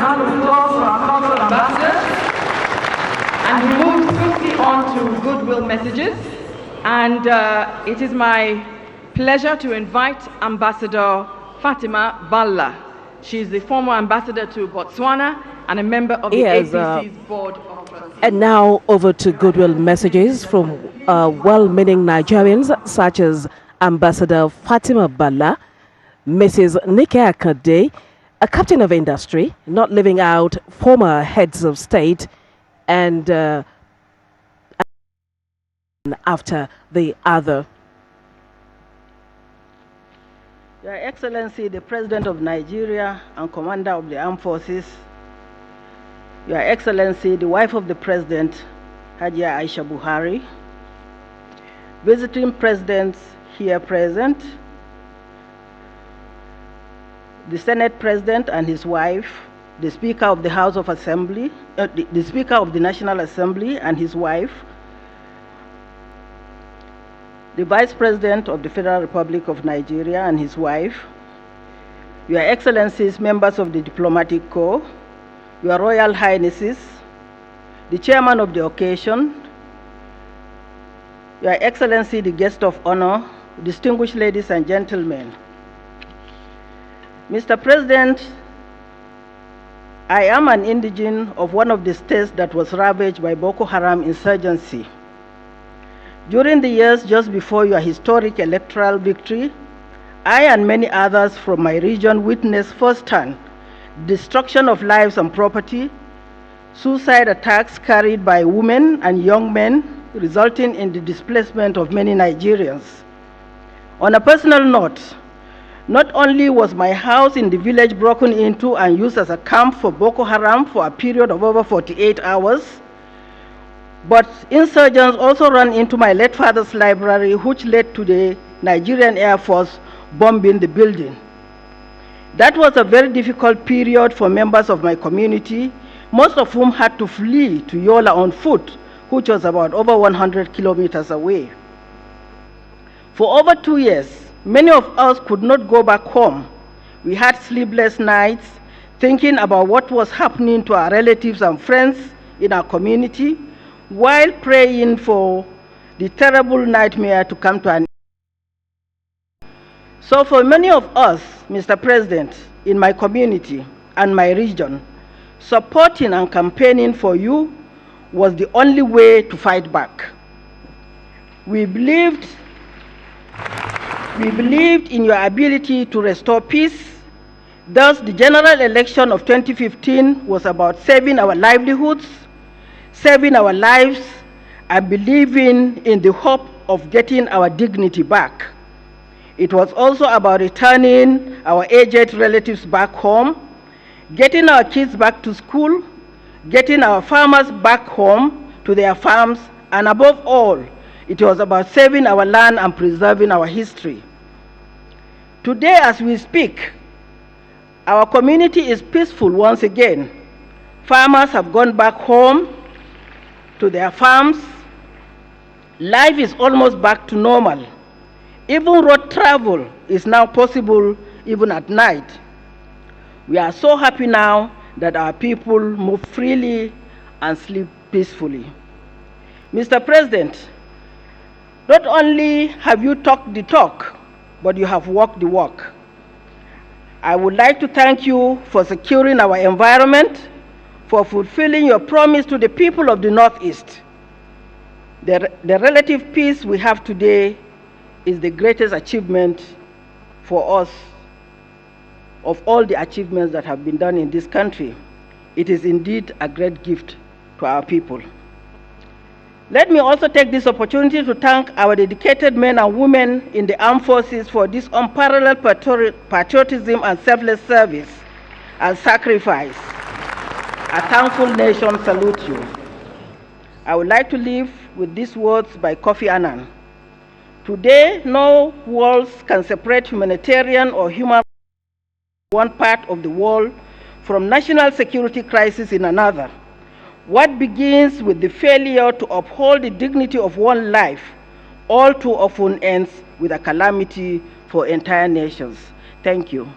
round of applause for our cultural ambassadors. And we move swiftly on to goodwill messages. And it is my pleasure to invite Ambassador Fatima Balla. She is the former ambassador to Botswana and a member of the APC's board of trustees. And now over to goodwill messages from well-meaning Nigerians such as Ambassador Fatima Balla, Mrs. Nike Akade, a captain of industry, not leaving out former heads of state, and after the other. Your Excellency, the President of Nigeria and Commander of the Armed Forces, Your Excellency, the wife of the President, Hajia Aisha Buhari, visiting presidents here present, the Senate President and his wife, the Speaker of the House of Assembly, the Speaker of the National Assembly and his wife, the Vice President of the Federal Republic of Nigeria and his wife, Your Excellencies, members of the Diplomatic Corps, Your Royal Highnesses, the Chairman of the occasion, Your Excellency, the guest of honor, distinguished ladies and gentlemen. Mr. President, I am an indigene of one of the states that was ravaged by Boko Haram insurgency. During the years just before your historic electoral victory, I and many others from my region witnessed firsthand destruction of lives and property, suicide attacks carried by women and young men, resulting in the displacement of many Nigerians. On a personal note, not only was my house in the village broken into and used as a camp for Boko Haram for a period of over 48 hours, but insurgents also ran into my late father's library, which led to the Nigerian Air Force bombing the building. That was a very difficult period for members of my community, most of whom had to flee to Yola on foot, which was about over 100 kilometers away. For over 2 years, many of us could not go back home. We had sleepless nights thinking about what was happening to our relatives and friends in our community, while praying for the terrible nightmare to come to an end. So for many of us, Mr. President, in my community and my region, supporting and campaigning for you was the only way to fight back. We believed in your ability to restore peace. Thus, the general election of 2015 was about saving our livelihoods, saving our lives, and believing in the hope of getting our dignity back. It was also about returning our aged relatives back home, getting our kids back to school, getting our farmers back home to their farms, and above all, it was about saving our land and preserving our history. Today, as we speak, our community is peaceful once again. Farmers have gone back home to their farms. Life is almost back to normal. Even road travel is now possible even at night. We are so happy now that our people move freely and sleep peacefully. Mr. President, not only have you talked the talk, but you have walked the walk. I would like to thank you for securing our environment, for fulfilling your promise to the people of the Northeast. The relative peace we have today is the greatest achievement for us of all the achievements that have been done in this country. It is indeed a great gift to our people. Let me also take this opportunity to thank our dedicated men and women in the armed forces for this unparalleled patriotism and selfless service and sacrifice. A thankful nation salutes you. I would like to leave with these words by Kofi Annan. Today, no walls can separate humanitarian or human one part of the world from national security crisis in another. What begins with the failure to uphold the dignity of one life all too often ends with a calamity for entire nations. Thank you.